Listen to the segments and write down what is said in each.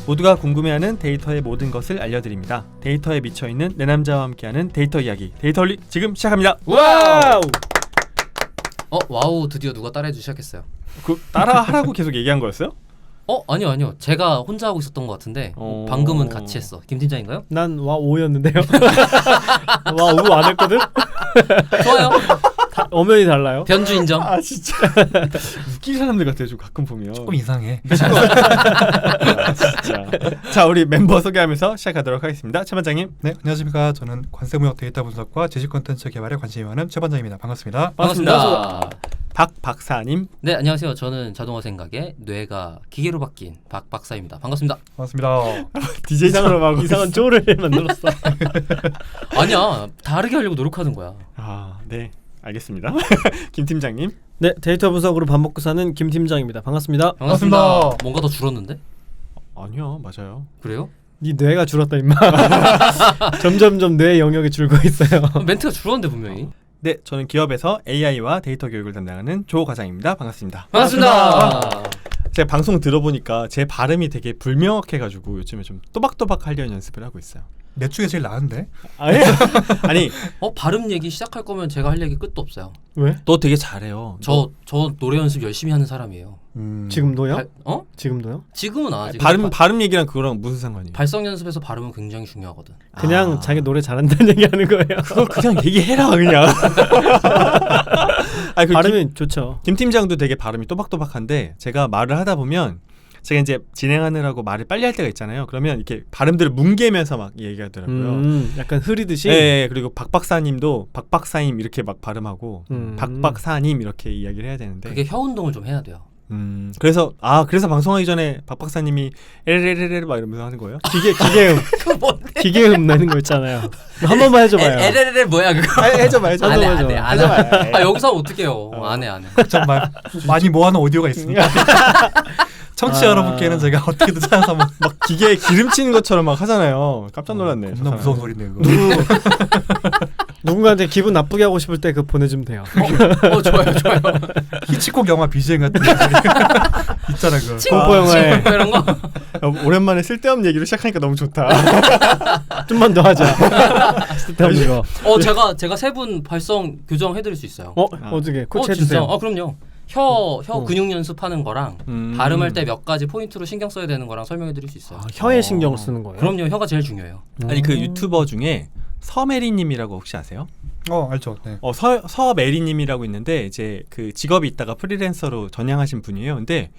모두가 궁금해하는 데이터의 모든 것을 알려드립니다. 데이터에 미쳐있는 내 남자와 함께하는 데이터 이야기, 데이터리 지금 시작합니다. 와우! 와우, 드디어 누가 따라해주기 시작했어요. 그 따라하라고 계속 얘기한 거였어요? 아니요. 제가 혼자 하고 있었던 것 같은데 방금은 같이 했어. 김 팀장인가요? 난 와우였는데요. 와우 안 했거든? 좋아요. 엄연히 달라요. 변주 인정. 아 진짜 웃긴 사람들 같아요. 좀 가끔 보면 조금 이상해. 진짜. 자, 우리 멤버 소개하면서 시작하도록 하겠습니다. 최 반장님. 네, 안녕하십니까. 저는 관세무역 데이터 분석과 제식 콘텐츠 개발에 관심이 많은 최 반장입니다. 반갑습니다. 반갑습니다. 박 박사님. 네, 안녕하세요. 저는 자동화 생각에 뇌가 기계로 바뀐 박 박사입니다. 반갑습니다. 반갑습니다. DJ처럼 하고 이상한 쪼를 만들었어. 아니야, 다르게 하려고 노력하는 거야. 아, 네. 알겠습니다. 김 팀장님. 네, 데이터 분석으로 밥 먹고 사는 김 팀장입니다. 반갑습니다. 반갑습니다. 뭔가 더 줄었는데? 아니요, 맞아요. 그래요? 네 뇌가 줄었다 임마. 점점점 뇌 영역이 줄고 있어요. 멘트가 줄었는데 분명히. 네, 저는 기업에서 AI와 데이터 교육을 담당하는 조 과장입니다. 반갑습니다. 반갑습니다. 제가 방송 들어보니까 제 발음이 되게 불명확해가지고 요즘에 좀 또박또박 하려는 연습을 하고 있어요. 내 중에 제일 나은데? 아니, 발음 얘기 시작할 거면 제가 할 얘기 끝도 없어요. 왜? 너 되게 잘해요. 저 노래 연습 열심히 하는 사람이에요. 지금도요? 지금도요? 지금은 안 하지. 발음 얘기랑 그거랑 무슨 상관이에요? 발성 연습에서 발음은 굉장히 중요하거든. 그냥 자기 노래 잘한다는 얘기하는 거예요. 그거 그냥 얘기해라 그냥. 아니, 발음이 좋죠. 김 팀장도 되게 발음이 또박또박한데 제가 말을 하다 보면 제가 이제 진행하느라고 말을 빨리 할 때가 있잖아요. 그러면 이렇게 발음들을 뭉개면서 막 얘기하더라고요. 약간 흐리듯이. 네, 그리고 박 박사님도 박 박사님 이렇게 막 발음하고 박 박사님 이렇게 이야기를 해야 되는데 그게 혀 운동을 좀 해야 돼요. 그래서 방송하기 전에 박 박사님이 에레레레레 막 이러면서 하는 거예요? 기계음. 그거 뭔데? 기계음 내는 거 있잖아요. 한 번만 해줘봐요. 에레레레 뭐야 그거? 해줘봐. 안 해. 여기서 하면 어떡해요. 안 해. 정말 많이 모아놓은 오디오가 있습니다. 청취자 여러분께는 제가 어떻게든 찾아서 막 기계에 기름치는 것처럼 막 하잖아요. 깜짝 놀랐네. 겁나 무서운 소리네 이거. 누군가한테 기분 나쁘게 하고 싶을 때 그거 보내주면 돼요. 좋아요. 히치콕 영화 BGM 같은 소리 있잖아 그거. 공포 영화에 이런 거. 오랜만에 쓸데없는 얘기로 시작하니까 너무 좋다. 좀만 더 하자. 쓸데없는 거. 제가 세 분 발성 교정해드릴 수 있어요. 어떻게 코치 해주세요. 그럼요. 혀 근육 연습하는 거랑 발음할 때 몇 가지 포인트로 신경 써야 되는 거랑 설명해드릴 수 있어요. 혀에 신경을 쓰는 거예요? 그럼요. 혀가 제일 중요해요. 아니 그 유튜버 중에 서메리님이라고 혹시 아세요? 알죠. 네. 서메리님이라고 있는데 이제 그 직업이 있다가 프리랜서로 전향하신 분이에요. 근데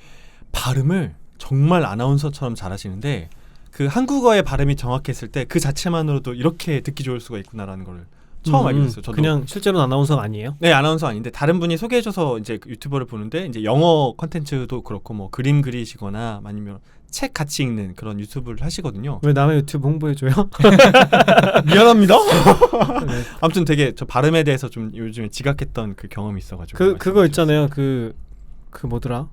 발음을 정말 아나운서처럼 잘하시는데 그 한국어의 발음이 정확했을 때 그 자체만으로도 이렇게 듣기 좋을 수가 있구나라는 걸 처음 알게 됐어요. 저도. 그냥 실제로는 아나운서가 아니에요? 네, 아나운서 아닌데 다른 분이 소개해줘서 이제 유튜버를 보는데 이제 영어 컨텐츠도 그렇고 뭐 그림 그리시거나 아니면 책 같이 읽는 그런 유튜브를 하시거든요. 왜 남의 유튜브 홍보해줘요? 미안합니다. 네. 아무튼 되게 저 발음에 대해서 좀 요즘에 지각했던 그 경험이 있어가지고 그거 있잖아요. 그 뭐더라?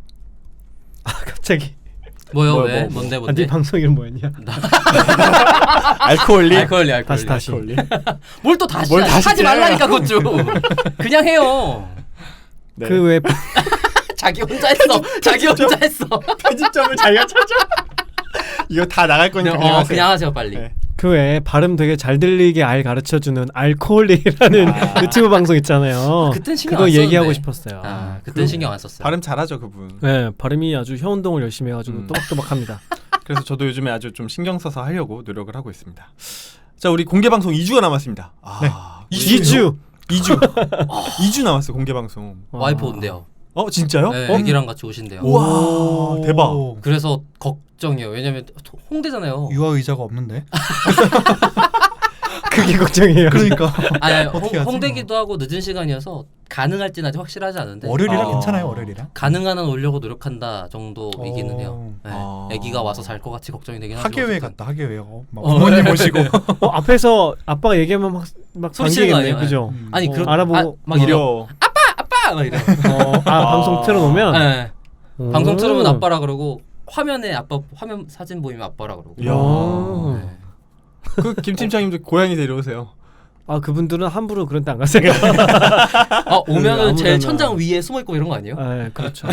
갑자기 뭐요? 왜? 뭔데? 네 방송 이름 뭐였냐? 알코올리. 다시. 뭘 또 다시 하지 말라니까 그것 좀. 그냥 해요. 네. 그 왜 자기 혼자 했어. 편집점을 자기가 찾아. 이거 다 나갈 거니까 그냥 하세요 빨리. 네. 그 외에 발음 되게 잘 들리게 가르쳐주는 알코올리라는 유튜브 방송 있잖아요. 그땐 신경 그거 안 썼는데. 얘기하고 싶었어요. 그땐 신경 안 썼어요. 발음 잘하죠 그분. 네, 발음이 아주 혀 운동을 열심히 해가지고 또박또박합니다. 그래서 저도 요즘에 아주 좀 신경 써서 하려고 노력을 하고 있습니다. 자, 우리 공개 방송 2주가 남았습니다. 네. 2주 남았어요 공개 방송. 와이프 온대요. 진짜요? 네, 애기랑 같이 오신대요. 우와, 대박. 그래서 걱정이에요. 왜냐면 홍대잖아요. 유아 의자가 없는데. 그게 걱정이에요. 그러니까. 홍대기도 하고 늦은 시간이어서 가능할지는 아직 확실하지 않은데. 월요일이라 괜찮아요. 월요일이라. 가능한 한 오려고 노력한다 정도이기는 해요. 네. 애기가 와서 잘 것 같이 걱정이 되긴 하죠. 학예회 갔다. 학예회. 부모님 모시고. 앞에서 아빠가 얘기하면 막 소리치는 거 그죠? 아니 알아보고 막 이러. 아빠 막 이래. 방송 틀어놓으면. 네. 방송 틀으면 아빠라 그러고 화면에 아빠 화면 사진 보이면 아빠라 그러고. 이야. 네. 그 김 팀장님도 고양이 데려오세요. 아 그분들은 함부로 그런 데 안 가세요. 오면은 제 아무데나. 천장 위에 숨어 있고 이런 거 아니에요? 아, 그렇죠.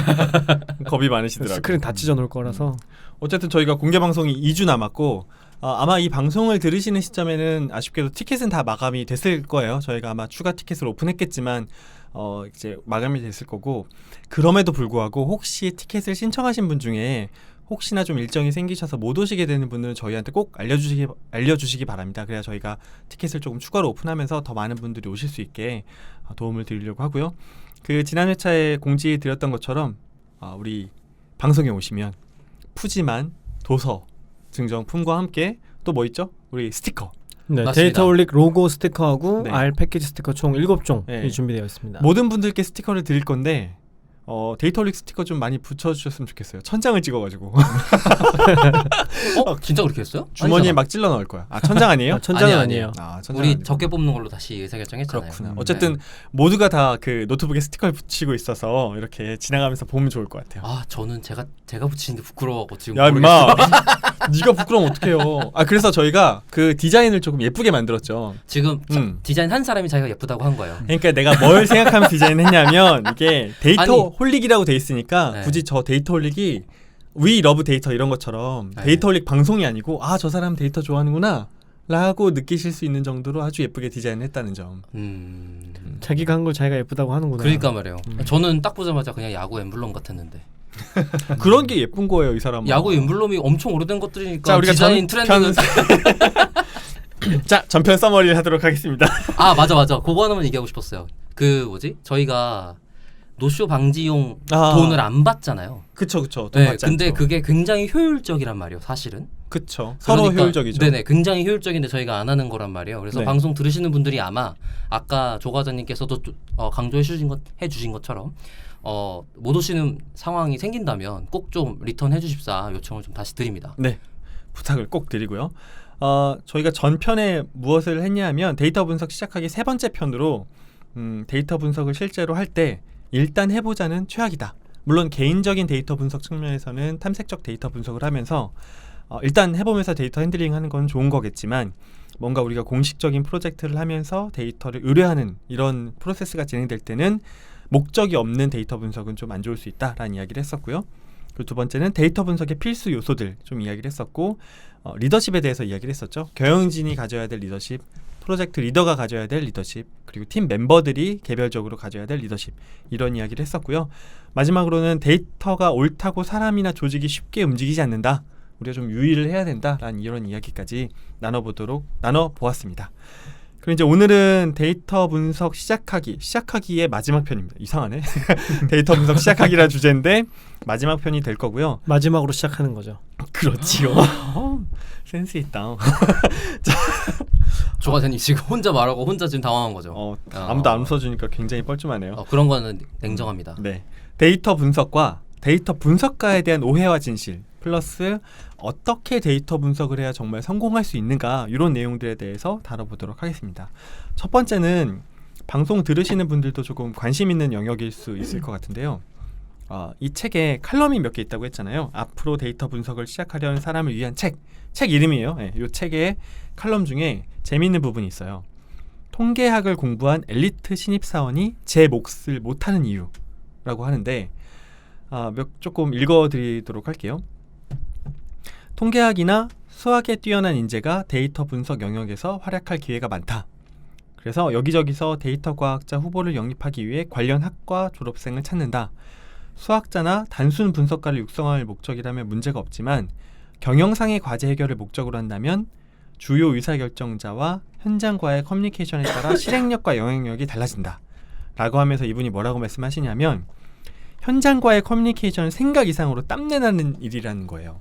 겁이 많으시더라고요. 스크린 다 찢어 놓을 거라서. 어쨌든 저희가 공개 방송이 2주 남았고 아마 이 방송을 들으시는 시점에는 아쉽게도 티켓은 다 마감이 됐을 거예요. 저희가 아마 추가 티켓을 오픈했겠지만 이제 마감이 됐을 거고 그럼에도 불구하고 혹시 티켓을 신청하신 분 중에 혹시나 좀 일정이 생기셔서 못 오시게 되는 분들은 저희한테 꼭 알려주시기 바랍니다. 그래야 저희가 티켓을 조금 추가로 오픈하면서 더 많은 분들이 오실 수 있게 도움을 드리려고 하고요. 그 지난 회차에 공지 드렸던 것처럼 우리 방송에 오시면 푸짐한 도서 증정품과 함께 또 뭐 있죠? 우리 스티커. 네, 맞습니다. 데이터올릭 로고 스티커하고 네. R 패키지 스티커 총 7종이 네. 준비되어 있습니다. 모든 분들께 스티커를 드릴 건데 데이터올릭 스티커 좀 많이 붙여주셨으면 좋겠어요. 천장을 찍어가지고 진짜 그렇게 했어요? 주머니에 아니잖아. 막 찔러 넣을 거야. 천장 아니에요? 천장은 아니에요. 아니에요. 천장 우리 아니고. 적게 뽑는 걸로 다시 의사결정했잖아요. 그렇구나. 네. 어쨌든 모두가 다 그 노트북에 스티커를 붙이고 있어서 이렇게 지나가면서 보면 좋을 것 같아요. 아 저는 제가 붙이는데 부끄러워하고 지금 야 모르겠어요. 임마, 네가 부끄러우면 어떡해요. 그래서 저희가 그 디자인을 조금 예쁘게 만들었죠. 지금 디자인 한 사람이 자기가 예쁘다고 한 거예요. 그러니까 내가 뭘 생각하면 디자인했냐면 이게 데이터 아니. 홀릭이라고 돼 있으니까 네. 굳이 저 데이터 홀릭이 We Love 데이터 이런 것처럼 네. 데이터 홀릭 방송이 아니고 저 사람 데이터 좋아하는구나 라고 느끼실 수 있는 정도로 아주 예쁘게 디자인을 했다는 점. 자기가 한 걸 자기가 예쁘다고 하는구나. 그러니까 말이에요. 저는 딱 보자마자 그냥 야구 엠블럼 같았는데. 그런 게 예쁜 거예요, 이 사람은. 야구 엠블럼이 엄청 오래된 것들이니까 자, 우리가 디자인 트렌드는 자, 전편 서머리를 하도록 하겠습니다. 맞아. 그거 하나만 얘기하고 싶었어요. 그 뭐지? 저희가 노쇼 방지용 돈을 안 받잖아요. 그쵸. 돈 네, 받지 근데 않죠. 그게 굉장히 효율적이란 말이에요, 사실은. 그쵸. 서로 그러니까, 효율적이죠. 네네, 굉장히 효율적인데 저희가 안 하는 거란 말이에요. 그래서 네. 방송 들으시는 분들이 아마 아까 조 과장님께서도 강조해 주신 것처럼 못 오시는 상황이 생긴다면 꼭 좀 리턴해 주십사 요청을 좀 다시 드립니다. 네, 부탁을 꼭 드리고요. 저희가 전편에 무엇을 했냐면 데이터 분석 시작하기 3번째 편으로 데이터 분석을 실제로 할 때 일단 해보자는 최악이다. 물론 개인적인 데이터 분석 측면에서는 탐색적 데이터 분석을 하면서 일단 해보면서 데이터 핸들링하는 건 좋은 거겠지만 뭔가 우리가 공식적인 프로젝트를 하면서 데이터를 의뢰하는 이런 프로세스가 진행될 때는 목적이 없는 데이터 분석은 좀 안 좋을 수 있다라는 이야기를 했었고요. 그리고 두 번째는 데이터 분석의 필수 요소들 좀 이야기를 했었고 리더십에 대해서 이야기를 했었죠. 경영진이 가져야 될 리더십, 프로젝트 리더가 가져야 될 리더십, 그리고 팀 멤버들이 개별적으로 가져야 될 리더십 이런 이야기를 했었고요. 마지막으로는 데이터가 옳다고 사람이나 조직이 쉽게 움직이지 않는다. 우리가 좀 유의를 해야 된다라는 이런 이야기까지 나눠보았습니다. 그리고 이제 오늘은 데이터 분석 시작하기의 마지막 편입니다. 이상하네. 데이터 분석 시작하기라 주제인데 마지막 편이 될 거고요. 마지막으로 시작하는 거죠. 그렇지요. 센스 있다. 조 과장님 지금 혼자 말하고 혼자 지금 당황한 거죠. 아무도 안 웃어주니까 굉장히 뻘쭘하네요. 그런 거는 냉정합니다. 네, 데이터 분석과 데이터 분석가에 대한 오해와 진실 플러스 어떻게 데이터 분석을 해야 정말 성공할 수 있는가 이런 내용들에 대해서 다뤄보도록 하겠습니다. 첫 번째는 방송 들으시는 분들도 조금 관심 있는 영역일 수 있을 것 같은데요. 이 책에 칼럼이 몇 개 있다고 했잖아요. 앞으로 데이터 분석을 시작하려는 사람을 위한 책 이름이에요. 네, 이 책의 칼럼 중에 재미있는 부분이 있어요. 통계학을 공부한 엘리트 신입사원이 제 몫을 못하는 이유라고 하는데 조금 읽어드리도록 할게요. 통계학이나 수학에 뛰어난 인재가 데이터 분석 영역에서 활약할 기회가 많다. 그래서 여기저기서 데이터 과학자 후보를 영입하기 위해 관련 학과 졸업생을 찾는다. 수학자나 단순 분석가를 육성할 목적이라면 문제가 없지만 경영상의 과제 해결을 목적으로 한다면 주요 의사결정자와 현장과의 커뮤니케이션에 따라 실행력과 영향력이 달라진다. 라고 하면서 이분이 뭐라고 말씀하시냐면 현장과의 커뮤니케이션은 생각 이상으로 땀내나는 일이라는 거예요.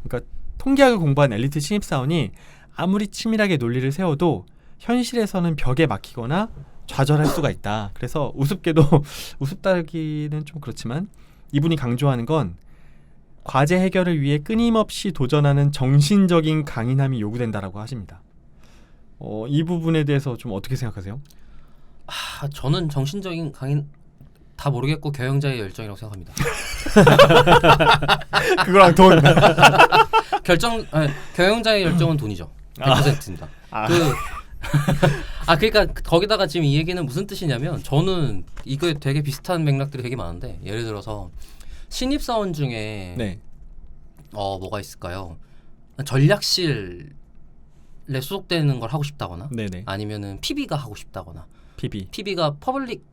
그러니까 통계학을 공부한 엘리트 신입사원이 아무리 치밀하게 논리를 세워도 현실에서는 벽에 막히거나 좌절할 수가 있다. 그래서 우습게도 우습다기는 좀 그렇지만 이분이 강조하는 건 과제 해결을 위해 끊임없이 도전하는 정신적인 강인함이 요구된다라고 하십니다. 이 부분에 대해서 좀 어떻게 생각하세요? 저는 정신적인 강인 다 모르겠고 경영자의 열정이라고 생각합니다. 그거랑 돈. 경영자의 열정은 돈이죠. 100%입니다. 그러니까 거기다가 지금 이 얘기는 무슨 뜻이냐면 저는 이거에 되게 비슷한 맥락들이 되게 많은데 예를 들어서 신입사원 중에 네. 뭐가 있을까요? 전략실에 소속되는 걸 하고 싶다거나 네네. 아니면은 PB가 하고 싶다거나 PB. PB가 퍼블릭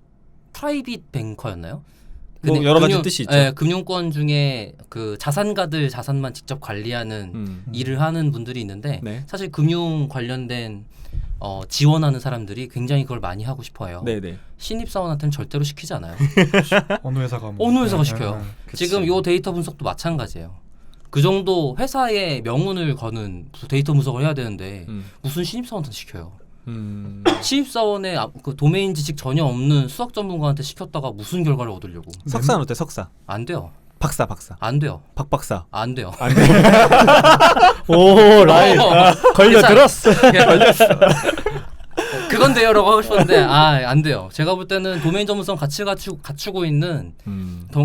프라이빗 뱅커였나요? 뭐 여러 가지 뜻이 있죠. 예, 금융권 중에 그 자산가들 자산만 직접 관리하는 일을 하는 분들이 있는데 네. 사실 금융 관련된 지원하는 사람들이 굉장히 그걸 많이 하고 싶어해요. 네네. 신입사원한테는 절대로 시키지 않아요. 어느 회사가 뭐. 어느 회사가 네, 시켜요. 네, 네. 그치. 지금 요 데이터 분석도 마찬가지예요. 그 정도 회사의 명운을 거는 데이터 분석을 해야 되는데 무슨 신입사원한테 시켜요. 신입사원의 그 도메인 지식 전혀 없는 수학 전문가한테 시켰다가 무슨 결과를 얻으려고? 석사는 어때? 석사. 안 돼요. 박사. 안 돼요. 박박사. 안 돼요. 오 라인 걸려들었어. 그건 돼요라고 하고 싶었는데 안 돼요. 제가 볼 때는 도메인 전문성 같이 갖추고 있는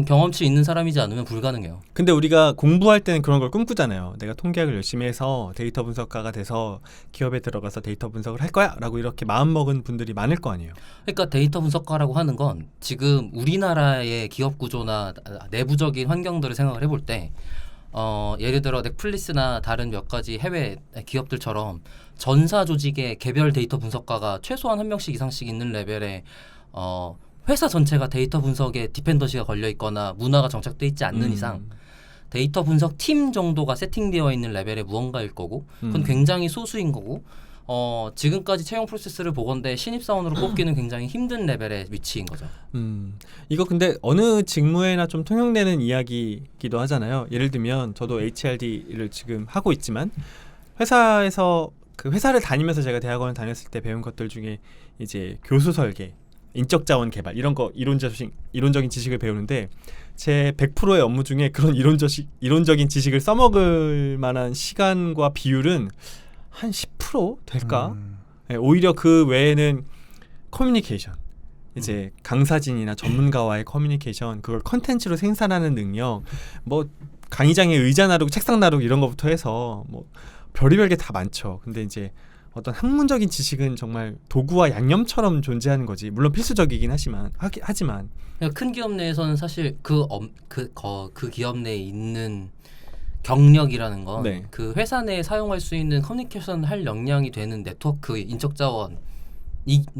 경험치 있는 사람이지 않으면 불가능해요. 근데 우리가 공부할 때는 그런 걸 꿈꾸잖아요. 내가 통계학을 열심히 해서 데이터 분석가가 돼서 기업에 들어가서 데이터 분석을 할 거야 라고 이렇게 마음먹은 분들이 많을 거 아니에요. 그러니까 데이터 분석가라고 하는 건 지금 우리나라의 기업 구조나 내부적인 환경들을 생각을 해볼 때 예를 들어 넷플릭스나 다른 몇 가지 해외 기업들처럼 전사 조직의 개별 데이터 분석가가 최소한 한 명씩 이상씩 있는 레벨의 회사 전체가 데이터 분석에 디펜던시가 걸려 있거나 문화가 정착돼 있지 않는 이상 데이터 분석 팀 정도가 세팅되어 있는 레벨의 무언가일 거고 그건 굉장히 소수인 거고 지금까지 채용 프로세스를 보건대 신입사원으로 뽑기는 굉장히 힘든 레벨의 위치인 거죠. 이거 근데 어느 직무에나 좀 통용되는 이야기이기도 하잖아요. 예를 들면 저도 HRD를 지금 하고 있지만 회사에서 그 회사를 다니면서 제가 대학원을 다녔을 때 배운 것들 중에 이제 교수 설계, 인적 자원 개발 이런 거 이론적인 지식을 배우는데 제 100%의 업무 중에 그런 이론적인 지식을 써먹을 만한 시간과 비율은 한 10% 될까? 네, 오히려 그 외에는 커뮤니케이션, 이제 강사진이나 전문가와의 커뮤니케이션, 그걸 컨텐츠로 생산하는 능력, 뭐 강의장에 의자 나르고 책상 나르고 이런 것부터 해서 뭐 별의별 게 다 많죠. 근데 이제 어떤 학문적인 지식은 정말 도구와 양념처럼 존재하는 거지. 물론 필수적이긴 하지만 그러니까 큰 기업 내에서는 사실 그 기업 내에 있는 경력이라는 건 네. 그 회사 내에 사용할 수 있는 커뮤니케이션 할 역량이 되는 네트워크 인적 자원이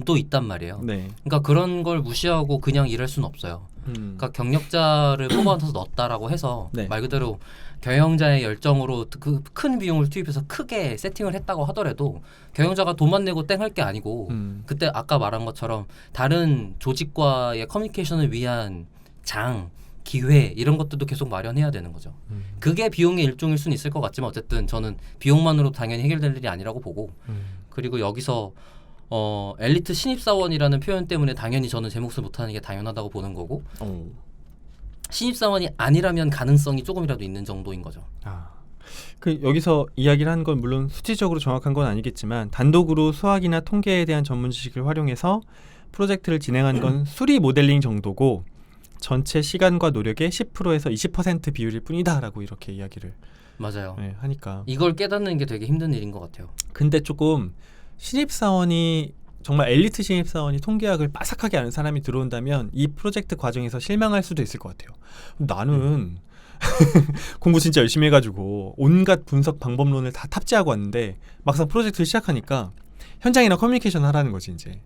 또 있단 말이에요. 네. 그러니까 그런 걸 무시하고 그냥 일할 수는 없어요. 그러니까 경력자를 뽑아서 넣었다라고 해서 네. 말 그대로 경영자의 열정으로 그 큰 비용을 투입해서 크게 세팅을 했다고 하더라도 경영자가 돈만 내고 땡 할 게 아니고 그때 아까 말한 것처럼 다른 조직과의 커뮤니케이션을 위한 기회 이런 것들도 계속 마련해야 되는 거죠. 그게 비용의 일종일 수는 있을 것 같지만 어쨌든 저는 비용만으로 당연히 해결될 일이 아니라고 보고 그리고 여기서 엘리트 신입사원이라는 표현 때문에 당연히 저는 제 몫을 못하는 게 당연하다고 보는 거고 신입사원이 아니라면 가능성이 조금이라도 있는 정도인 거죠. 그 여기서 이야기를 한 건 물론 수치적으로 정확한 건 아니겠지만 단독으로 수학이나 통계에 대한 전문 지식을 활용해서 프로젝트를 진행한 건 수리 모델링 정도고 전체 시간과 노력의 10%에서 20% 비율일 뿐이다라고 이렇게 이야기를 맞아요. 네, 하니까 이걸 깨닫는 게 되게 힘든 일인 것 같아요. 근데 조금 신입사원이 정말 엘리트 신입사원이 통계학을 빠삭하게 아는 사람이 들어온다면 이 프로젝트 과정에서 실망할 수도 있을 것 같아요. 나는 공부 진짜 열심히 해가지고 온갖 분석 방법론을 다 탑재하고 왔는데 막상 프로젝트를 시작하니까 현장이나 커뮤니케이션 하라는 거지 이제.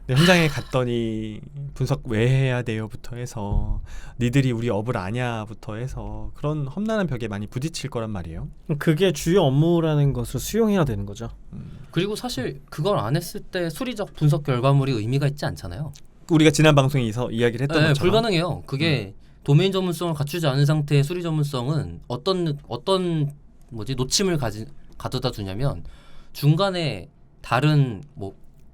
근데 현장에 갔더니 분석 왜 해야 돼요부터 해서 니들이 우리 업을 아냐부터 해서 그런 험난한 벽에 많이 부딪힐 거란 말이에요. 그게 주요 업무라는 것을 수용해야 되는 거죠. 그리고 사실 그걸 안 했을 때 수리적 분석 결과물이 의미가 있지 않잖아요. 우리가 지난 방송에서 이야기를 했던 것처럼 불가능해요. 그게 도메인 전문성을 갖추지 않은 상태의 수리 전문성은 어떤 놓침을 가져다 주냐면 중간에 다른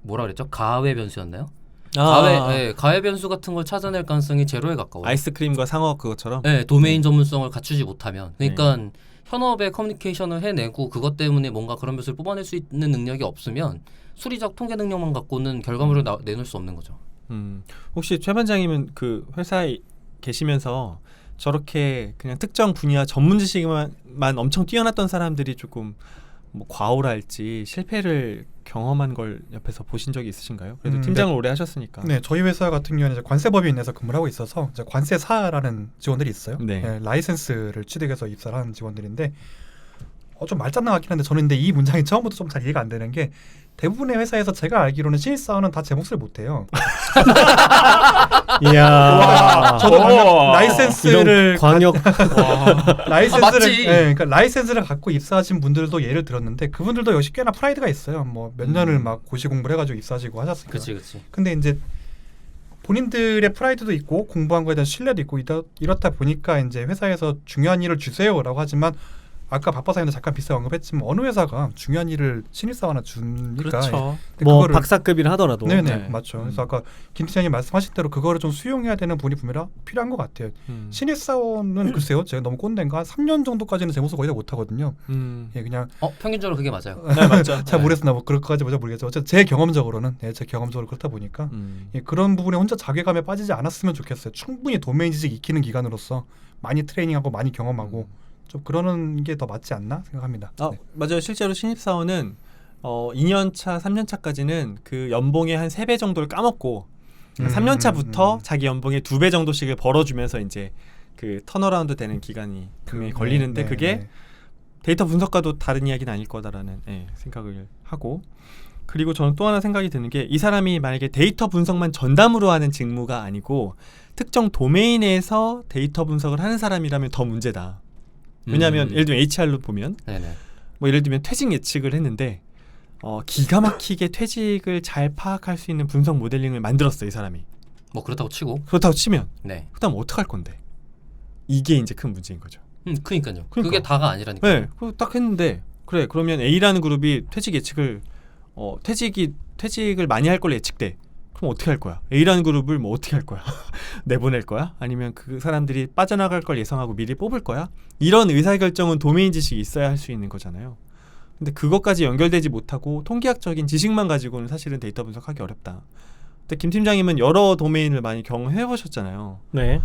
뭐라 그랬죠? 가외 변수였나요? 가외 변수 같은 걸 찾아낼 가능성이 제로에 가까워요. 아이스크림과 상어 그것처럼. 네, 도메인 전문성을 갖추지 못하면 그러니까 현업의 커뮤니케이션을 해내고 그것 때문에 뭔가 그런 변수를 뽑아낼 수 있는 능력이 없으면 수리적 통계 능력만 갖고는 결과물을 내놓을 수 없는 거죠. 혹시 최 반장님은 그 회사에 계시면서 저렇게 그냥 특정 분야 전문 지식만 엄청 뛰어났던 사람들이 조금 뭐 과오랄지 실패를 경험한 걸 옆에서 보신 적이 있으신가요? 그래도 팀장을 오래 하셨으니까. 네, 저희 회사 같은 경우는 이제 관세법인에서 근무를 하고 있어서 이제 관세사라는 직원들이 있어요. 네. 네, 라이센스를 취득해서 입사를 하는 직원들인데 좀 말장난 같긴 한데 저는 근데 이 문장이 처음부터 좀 잘 이해가 안 되는 게 대부분의 회사에서 제가 알기로는 신입사원은 다 제 몫을 못 해요. 이야. 저도 방금 라이센스를 이런 광역 라이센스를 맞지. 그러니까 라이센스를 갖고 입사하신 분들도 예를 들었는데 그분들도 역시 꽤나 프라이드가 있어요. 뭐 몇 년을 막 고시 공부를 해가지고 입사하시고 하셨으니까. 그렇지. 근데 이제 본인들의 프라이드도 있고 공부한 거에 대한 신뢰도 있고 이렇다 보니까 이제 회사에서 중요한 일을 주세요라고 하지만 아까 박박사님도 잠깐 비슷하게 언급했지만 어느 회사가 중요한 일을 신입사원한테 주니까 그렇죠. 근데 뭐 그거를- 박사급이라 하더라도 네네 네. 맞죠. 그래서 아까 김 팀장님 말씀하신 대로 그거를 좀 수용해야 되는 분이 분명히 필요한 것 같아요. 신입사원은 글쎄요, 제가 너무 꼰대인가 한 3년 정도까지는 제 모습 거의 다 못하거든요. 예, 그냥 평균적으로 그게 맞아요. 네, 맞죠. 잘 모르겠나 뭐 그럴까지 모르겠죠. 어쨌든 제 경험적으로는 제 경험적으로 그렇다 보니까 예, 그런 부분에 혼자 자괴감에 빠지지 않았으면 좋겠어요. 충분히 도메인 지식 익히는 기간으로서 많이 트레이닝하고 많이 경험하고 좀 그러는 게 더 맞지 않나 생각합니다. 네. 맞아요. 실제로 신입사원은 2년 차, 3년 차까지는 그 연봉의 한 3배 정도를 까먹고 3년 차부터 자기 연봉의 2배 정도씩을 벌어주면서 이제 그 턴어라운드 되는 기간이 분명히 걸리는데 그게 데이터 분석과도 다른 이야기는 아닐 거다라는 생각을 하고, 그리고 저는 또 하나 생각이 드는 게 이 사람이 만약에 데이터 분석만 전담으로 하는 직무가 아니고 특정 도메인에서 데이터 분석을 하는 사람이라면 더 문제다. 왜냐하면 예를 들면 HR로 보면 네네. 뭐 예를 들면 퇴직 예측을 했는데 기가 막히게 퇴직을 잘 파악할 수 있는 분석 모델링을 만들었어 이 사람이. 뭐 그렇다고 치고. 그렇다고 치면 네. 그다음 어떡할 건데? 이게 이제 큰 문제인 거죠. 그러니까요. 그러니까. 그게 다가 아니라니까. 네, 그거 딱 했는데 그래 그러면 A라는 그룹이 퇴직 예측을 퇴직을 많이 할 걸로 예측돼. 그럼 어떻게 할 거야? A라는 그룹을 뭐 어떻게 할 거야? 내보낼 거야? 아니면 그 사람들이 빠져나갈 걸 예상하고 미리 뽑을 거야? 이런 의사결정은 도메인 지식이 있어야 할 수 있는 거잖아요. 근데 그것까지 연결되지 못하고 통계학적인 지식만 가지고는 사실은 데이터 분석하기 어렵다. 근데 김 팀장님은 여러 도메인을 많이 경험해 보셨잖아요. 네.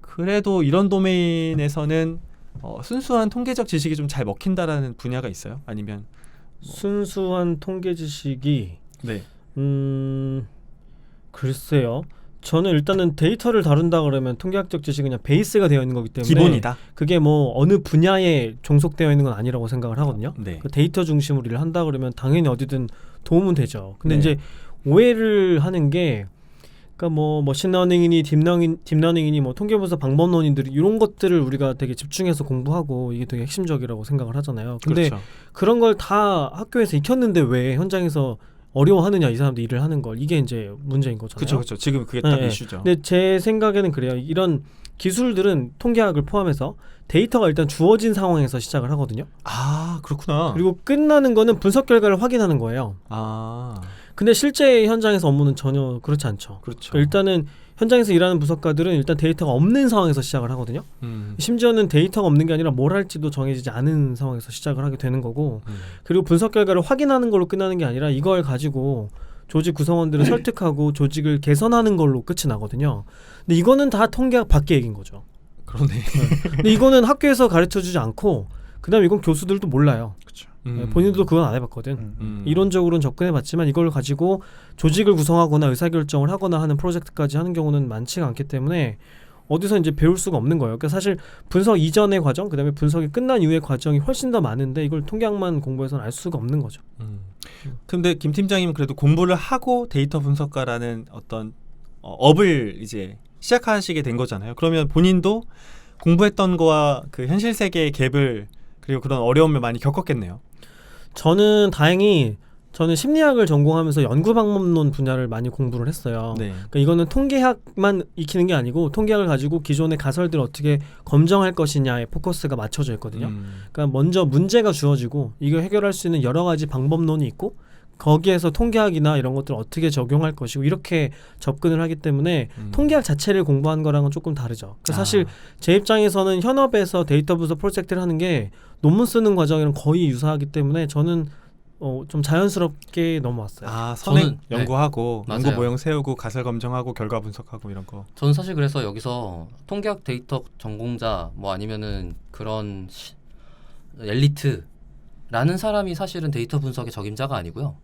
그래도 이런 도메인에서는 순수한 통계적 지식이 좀 잘 먹힌다라는 분야가 있어요? 아니면 순수한 통계 지식이 네. 글쎄요. 저는 일단은 데이터를 다룬다 그러면 통계학적 지식은 그냥 베이스가 되어 있는 거기 때문에 기본이다. 그게 뭐 어느 분야에 종속되어 있는 건 아니라고 생각을 하거든요. 네. 그 데이터 중심으로 일을 한다 그러면 당연히 어디든 도움은 되죠. 근데 네. 이제 오해를 하는 게 그러니까 뭐 머신러닝이니 딥러닝이니 뭐 통계분석 방법론인들이 이런 것들을 우리가 되게 집중해서 공부하고 이게 되게 핵심적이라고 생각을 하잖아요. 근데 그렇죠. 그런 걸 다 학교에서 익혔는데 왜 현장에서 어려워하느냐 이 사람들 일을 하는 걸 이게 이제 문제인 거잖아요. 그렇죠. 지금 그게 딱 네. 이슈죠. 근데 제 생각에는 그래요. 이런 기술들은 통계학을 포함해서 데이터가 일단 주어진 상황에서 시작을 하거든요. 아 그렇구나. 그리고 끝나는 거는 분석 결과를 확인하는 거예요. 아 근데 실제 현장에서 업무는 전혀 그렇지 않죠. 그렇죠. 그러니까 일단은 현장에서 일하는 분석가들은 일단 데이터가 없는 상황에서 시작을 하거든요. 심지어는 데이터가 없는 게 아니라 뭘 할지도 정해지지 않은 상황에서 시작을 하게 되는 거고, 그리고 분석 결과를 확인하는 걸로 끝나는 게 아니라 이걸 가지고 조직 구성원들을 설득하고 조직을 개선하는 걸로 끝이 나거든요. 근데 이거는 다 통계학 밖의 얘기인 거죠. 그러네. 근데 이거는 학교에서 가르쳐주지 않고 그다음에 이건 교수들도 몰라요. 그렇죠. 본인도 그건 안 해봤거든. 음. 이론적으로는 접근해봤지만 이걸 가지고 조직을 구성하거나 의사결정을 하거나 하는 프로젝트까지 하는 경우는 많지가 않기 때문에 어디서 이제 배울 수가 없는 거예요. 그러니까 사실 분석 이전의 과정, 그다음에 분석이 끝난 이후의 과정이 훨씬 더 많은데 이걸 통계학만 공부해서는 알 수가 없는 거죠. 근데 김 팀장님은 그래도 공부를 하고 데이터 분석가라는 어떤 업을 이제 시작하시게 된 거잖아요. 그러면 본인도 공부했던 거와 그 현실 세계의 갭을 그리고 그런 어려움을 많이 겪었겠네요. 저는 다행히 저는 심리학을 전공하면서 연구 방법론 분야를 많이 공부를 했어요. 네. 그러니까 이거는 통계학만 익히는 게 아니고 통계학을 가지고 기존의 가설들을 어떻게 검증할 것이냐에 포커스가 맞춰져 있거든요. 그러니까 먼저 문제가 주어지고 이걸 해결할 수 있는 여러 가지 방법론이 있고 거기에서 통계학이나 이런 것들을 어떻게 적용할 것이고 이렇게 접근을 하기 때문에 통계학 자체를 공부한 거랑은 조금 다르죠. 그러니까 사실 제 입장에서는 현업에서 데이터 분석 프로젝트를 하는 게 논문 쓰는 과정이랑 거의 유사하기 때문에 저는 좀 자연스럽게 넘어왔어요. 아 선행 저는- 연구하고 네. 연구 맞아요. 모형 세우고 가설 검증하고 결과 분석하고 이런 거. 저는 사실 그래서 여기서 통계학 데이터 전공자 뭐 아니면은 그런 엘리트라는 사람이 사실은 데이터 분석의 적임자가 아니고요.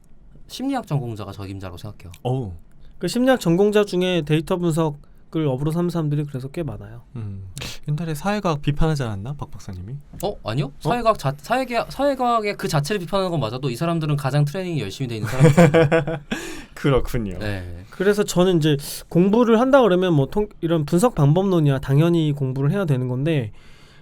심리학 전공자가 적임자라고 생각해요. 어우. 그 심리학 전공자 중에 데이터 분석을 업으로 삼는 사람들이 그래서 꽤 많아요. 옛날에 사회과학 비판하지 않았나 박 박사님이? 아니요. 사회과학의 그 자체를 비판하는 건 맞아도 이 사람들은 가장 트레이닝이 열심히 돼 있는 사람들이에요. 그렇군요. 네. 그래서 저는 이제 공부를 한다 그러면 뭐 이런 분석 방법론이야 당연히 공부를 해야 되는 건데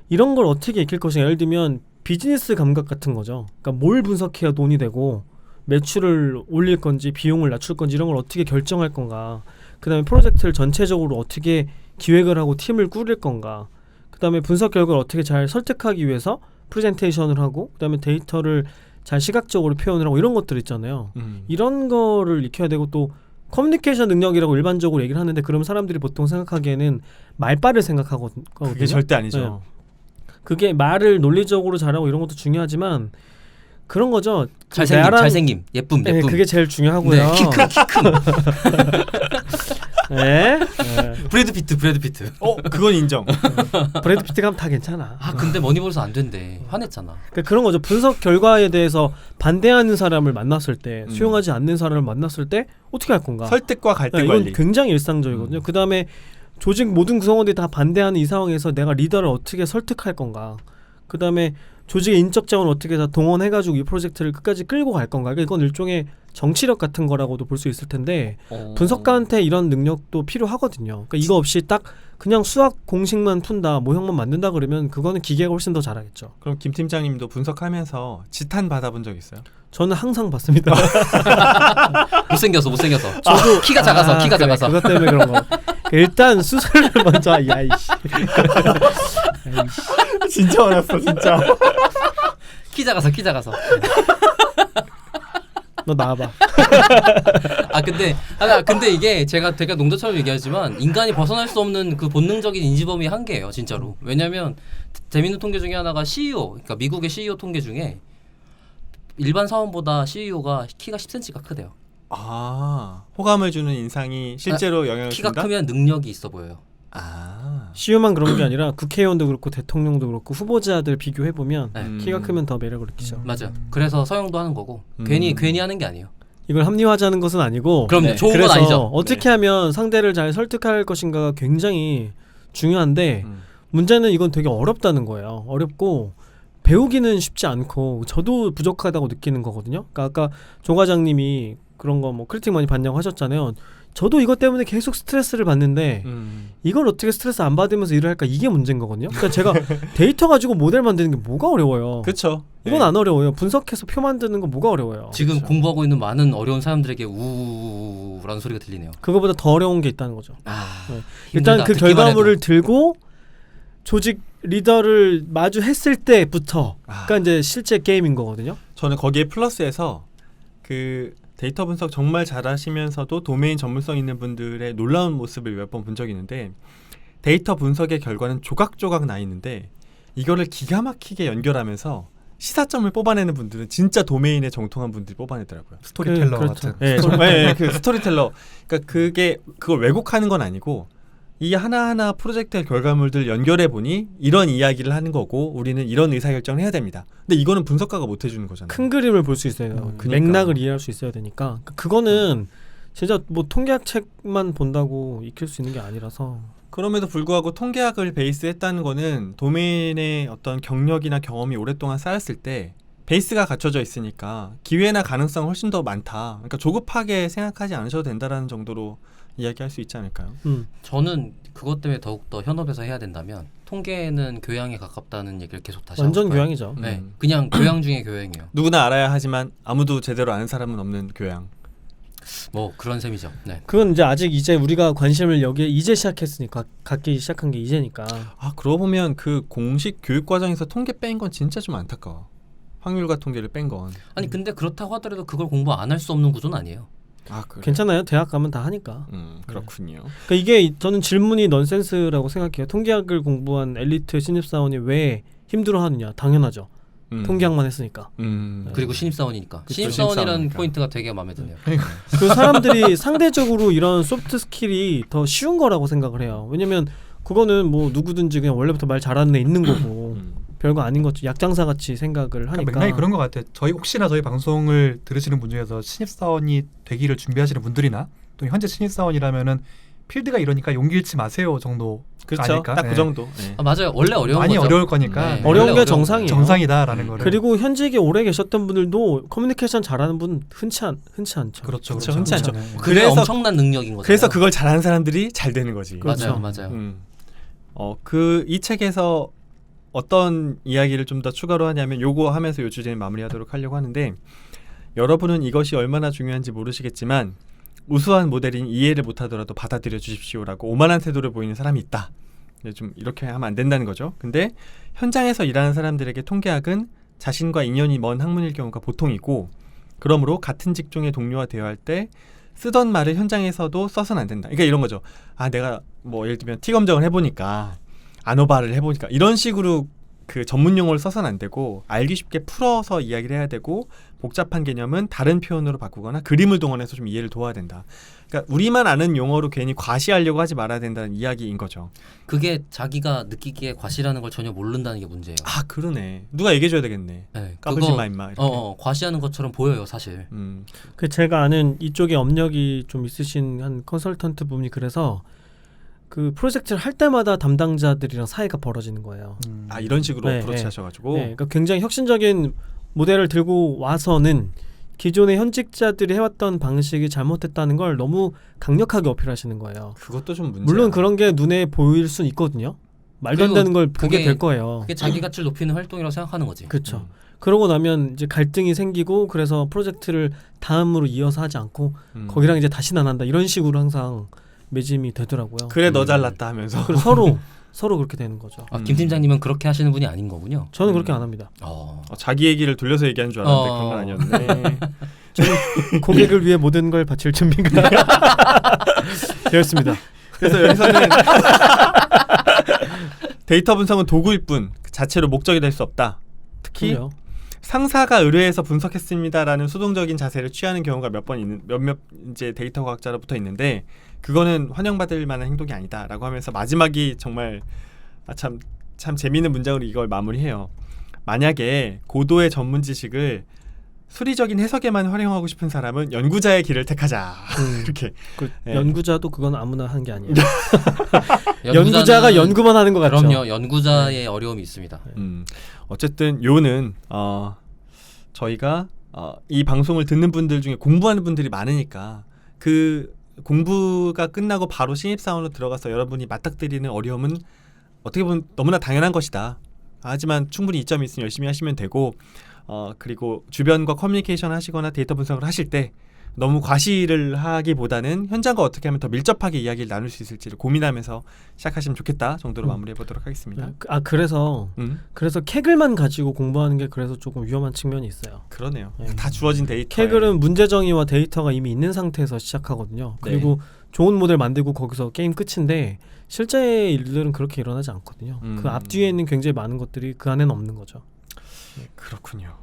이런 걸 어떻게 익힐 것인가. 예를 들면 비즈니스 감각 같은 거죠. 그러니까 뭘 분석해야 돈이 되고 매출을 올릴 건지 비용을 낮출 건지 이런 걸 어떻게 결정할 건가. 그다음에 프로젝트를 전체적으로 어떻게 기획을 하고 팀을 꾸릴 건가. 그다음에 분석 결과를 어떻게 잘 설득하기 위해서 프레젠테이션을 하고 그다음에 데이터를 잘 시각적으로 표현을 하고 이런 것들 있잖아요. 이런 거를 익혀야 되고 또 커뮤니케이션 능력이라고 일반적으로 얘기를 하는데 그러면 사람들이 보통 생각하기에는 말빨을 생각하거든요. 그게 절대 아니죠. 그게 말을 논리적으로 잘하고 이런 것도 중요하지만 그런 거죠. 잘생김, 예쁨. 네, 그게 제일 중요하고요. 네, 키 큰. 네. 브래드 피트. 그건 인정. 브래드 피트가 하면 다 괜찮아. 근데 머니볼에서 안 된대. 화냈잖아. 그러니까 그런 거죠. 분석 결과에 대해서 반대하는 사람을 만났을 때, 수용하지 않는 사람을 만났을 때 어떻게 할 건가? 설득과 갈등 이건 관리. 굉장히 일상적이거든요. 그 다음에 조직 모든 구성원들이 다 반대하는 이 상황에서 내가 리더를 어떻게 설득할 건가? 그 다음에 조직의 인적 자원을 어떻게 다 동원해가지고 이 프로젝트를 끝까지 끌고 갈 건가? 그러니까 이건 일종의 정치력 같은 거라고도 볼 수 있을 텐데 분석가한테 이런 능력도 필요하거든요. 그러니까 이거 없이 딱 그냥 수학 공식만 푼다, 모형만 만든다 그러면 그거는 기계가 훨씬 더 잘하겠죠. 그럼 김 팀장님도 분석하면서 지탄 받아본 적 있어요? 저는 항상 받습니다. 못생겨서. 저도 키가 작아서. 그것 때문에 그런 거. 일단 수술을 먼저 야이씨. 진짜 화났어 진짜. 키 작아서. 너 나와봐. 근데 이게 제가 되게 농담처럼 얘기하지만 인간이 벗어날 수 없는 그 본능적인 인지 범위의 한계예요, 진짜로. 왜냐면 재밌는 통계 중에 하나가 CEO, 그러니까 미국의 CEO 통계 중에 일반 사원보다 CEO가 키가 10cm가 크대요. 호감을 주는 인상이 실제로 영향을 키가 준다? 크면 능력이 있어 보여요. CEO만 그런 게 아니라 국회의원도 그렇고 대통령도 그렇고 후보자들 비교해 보면 네. 키가 크면 더 매력을 느끼죠. 맞아. 그래서 서영도 하는 거고 괜히 하는 게 아니에요. 이걸 합리화하자는 것은 아니고. 그럼 좋은 건 그래서 아니죠. 어떻게 하면 상대를 잘 설득할 것인가가 굉장히 중요한데 문제는 이건 되게 어렵다는 거예요. 어렵고 배우기는 쉽지 않고 저도 부족하다고 느끼는 거거든요. 그러니까 아까 조 과장님이 그런 거 뭐 크리틱 많이 받냐고 하셨잖아요. 저도 이것 때문에 계속 스트레스를 받는데 이걸 어떻게 스트레스 안 받으면서 일을 할까 이게 문제인 거거든요. 그러니까 제가 데이터 가지고 모델 만드는 게 뭐가 어려워요. 그렇죠. 이건 안 어려워요. 분석해서 표 만드는 거 뭐가 어려워요. 지금 그렇죠. 공부하고 있는 많은 어려운 사람들에게 우라는 소리가 들리네요. 그거보다 더 어려운 게 있다는 거죠. 힘들다, 일단 그 듣기만 결과물을 해도. 들고 조직 리더를 마주했을 때부터가 이제 실제 게임인 거거든요. 저는 거기에 플러스해서 그 데이터 분석 정말 잘하시면서도 도메인 전문성 있는 분들의 놀라운 모습을 몇 번 본 적이 있는데 데이터 분석의 결과는 조각조각 나 있는데 이거를 기가 막히게 연결하면서 시사점을 뽑아내는 분들은 진짜 도메인에 정통한 분들이 뽑아내더라고요. 스토리텔러 그렇죠. 같은. 그 스토리텔러. 그러니까 그걸 왜곡하는 건 아니고 이 하나하나 프로젝트의 결과물들 연결해 보니 이런 이야기를 하는 거고 우리는 이런 의사결정을 해야 됩니다. 근데 이거는 분석가가 못 해주는 거잖아요. 큰 그림을 볼 수 있어요. 그러니까. 맥락을 이해할 수 있어야 되니까. 그거는 진짜 뭐 통계학 책만 본다고 익힐 수 있는 게 아니라서. 그럼에도 불구하고 통계학을 베이스했다는 거는 도메인의 어떤 경력이나 경험이 오랫동안 쌓였을 때 베이스가 갖춰져 있으니까 기회나 가능성은 훨씬 더 많다. 그러니까 조급하게 생각하지 않으셔도 된다라는 정도로 이야기할 수 있지 않을까요? 저는 그것 때문에 더욱더 현업에서 해야 된다면 통계는 교양에 가깝다는 얘기를 계속 다시 완전 하고 싶어요. 교양이죠. 네, 그냥 교양 중에 교양이에요. 누구나 알아야 하지만 아무도 제대로 아는 사람은 없는 교양. 뭐 그런 셈이죠. 네. 그건 이제 우리가 관심을 여기에 이제 시작했으니까 갖기 시작한 게 이제니까. 그러고 보면 그 공식 교육 과정에서 통계 뺀 건 진짜 좀 안타까워. 확률과 통계를 뺀 건. 아니 근데 그렇다고 하더라도 그걸 공부 안 할 수 없는 구조는 아니에요. 그래? 괜찮아요. 대학 가면 다 하니까. 그렇군요. 그러니까 이게 저는 질문이 넌센스라고 생각해요. 통계학을 공부한 엘리트 신입사원이 왜 힘들어하느냐? 당연하죠. 통계학만 했으니까. 그리고 신입사원이니까. 그쵸, 신입사원이라는 신입사원이니까. 포인트가 되게 마음에 드네요. 그 사람들이 상대적으로 이런 소프트 스킬이 더 쉬운 거라고 생각을 해요. 왜냐면 그거는 뭐 누구든지 그냥 원래부터 말 잘하는 애 있는 거고 별거 아닌 거죠. 약장사 같이 생각을 하니까. 맥락이 그런 것 같아요. 혹시나 저희 방송을 들으시는 분 중에서 신입사원이 되기를 준비하시는 분들이나 또 현재 신입사원이라면은 필드가 이러니까 용기 잃지 마세요 정도 그렇죠. 아닐까? 딱 그 네. 정도. 네. 맞아요. 원래 어려운 많이 거죠. 어려울 거니까 네. 어려운 원래 게 정상이에요. 정상이다라는 거를. 그리고 현직에 오래 계셨던 분들도 커뮤니케이션 잘하는 분 흔치 않죠. 그렇죠. 그렇죠. 흔치 않죠. 네. 그게 그래서- 엄청난 능력인 거죠. 그래서 그걸 잘하는 사람들이 잘 되는 거지. 그렇죠. 맞아요. 이 책에서 어떤 이야기를 좀 더 추가로 하냐면 요거 하면서 요 주제는 마무리하도록 하려고 하는데 여러분은 이것이 얼마나 중요한지 모르시겠지만 우수한 모델인 이해를 못하더라도 받아들여 주십시오라고 오만한 태도를 보이는 사람이 있다. 좀 이렇게 하면 안 된다는 거죠. 근데 현장에서 일하는 사람들에게 통계학은 자신과 인연이 먼 학문일 경우가 보통이고 그러므로 같은 직종의 동료와 대화할 때 쓰던 말을 현장에서도 써서는 안 된다. 그러니까 이런 거죠. 내가 뭐 예를 들면 티 검정을 해보니까 아노바를 해보니까 이런 식으로 그 전문 용어를 써서는 안 되고 알기 쉽게 풀어서 이야기를 해야 되고 복잡한 개념은 다른 표현으로 바꾸거나 그림을 동원해서 좀 이해를 도와야 된다. 그러니까 우리만 아는 용어로 괜히 과시하려고 하지 말아야 된다는 이야기인 거죠. 그게 자기가 느끼기에 과시라는 걸 전혀 모른다는 게 문제예요. 그러네. 누가 얘기해줘야 되겠네. 네, 까불지 마 임마. 이렇게. 과시하는 것처럼 보여요, 사실. 그 제가 아는 이쪽에 업력이 좀 있으신 한 컨설턴트 분이 그래서 그 프로젝트를 할 때마다 담당자들이랑 사이가 벌어지는 거예요. 이런 식으로 네, 어프로치 네. 하셔가지고. 네, 그러니까 굉장히 혁신적인 모델을 들고 와서는 기존의 현직자들이 해왔던 방식이 잘못됐다는 걸 너무 강력하게 어필하시는 거예요. 그것도 좀 문제야. 물론 그런 게 눈에 보일 수는 있거든요. 말도 안 그리고 되는 걸 보게 그게- 될 거예요. 그게 자기 가치를 높이는 활동이라고 생각하는 거지. 그렇죠. 그러고 나면 이제 갈등이 생기고 그래서 프로젝트를 다음으로 이어서 하지 않고 거기랑 이제 다시는 안 한다 이런 식으로 항상 매짐이 되더라고요. 그래 너 잘났다 하면서. 그리고 서로 그렇게 되는 거죠. 김 팀장님은 그렇게 하시는 분이 아닌 거군요. 저는 그렇게 안 합니다. 자기 얘기를 돌려서 얘기하는 줄 알았는데 그런 건 아니었네. 저는 고객을 위해 모든 걸 바칠 준비가 되었습니다. 그래서 여기서는 데이터 분석은 도구일 뿐 그 자체로 목적이 될 수 없다. 특히 그래요. 상사가 의뢰해서 분석했습니다라는 수동적인 자세를 취하는 경우가 몇몇 이제 데이터 과학자로부터 있는데 그거는 환영받을 만한 행동이 아니다라고 하면서 마지막이 정말 참 재미있는 문장으로 이걸 마무리해요. 만약에 고도의 전문 지식을 수리적인 해석에만 활용하고 싶은 사람은 연구자의 길을 택하자. 이렇게. 네. 연구자도 그건 아무나 하는 게 아니에요. 연구자는- 연구자가 연구만 하는 것 같죠. 그럼요. 연구자의 어려움이 있습니다. 어쨌든 요는 저희가 이 방송을 듣는 분들 중에 공부하는 분들이 많으니까 그 공부가 끝나고 바로 신입사원으로 들어가서 여러분이 맞닥뜨리는 어려움은 어떻게 보면 너무나 당연한 것이다. 하지만 충분히 이점이 있으니 열심히 하시면 되고 그리고 주변과 커뮤니케이션 하시거나 데이터 분석을 하실 때 너무 과시를 하기보다는 현장과 어떻게 하면 더 밀접하게 이야기를 나눌 수 있을지를 고민하면서 시작하시면 좋겠다 정도로 마무리해 보도록 하겠습니다. 그래서 캐글만 가지고 공부하는 게 그래서 조금 위험한 측면이 있어요. 그러네요. 네. 다 주어진 데이터. 캐글은 문제 정의와 데이터가 이미 있는 상태에서 시작하거든요. 그리고 좋은 모델 만들고 거기서 게임 끝인데 실제 일들은 그렇게 일어나지 않거든요. 그 앞뒤에 있는 굉장히 많은 것들이 그 안에는 없는 거죠. 그렇군요.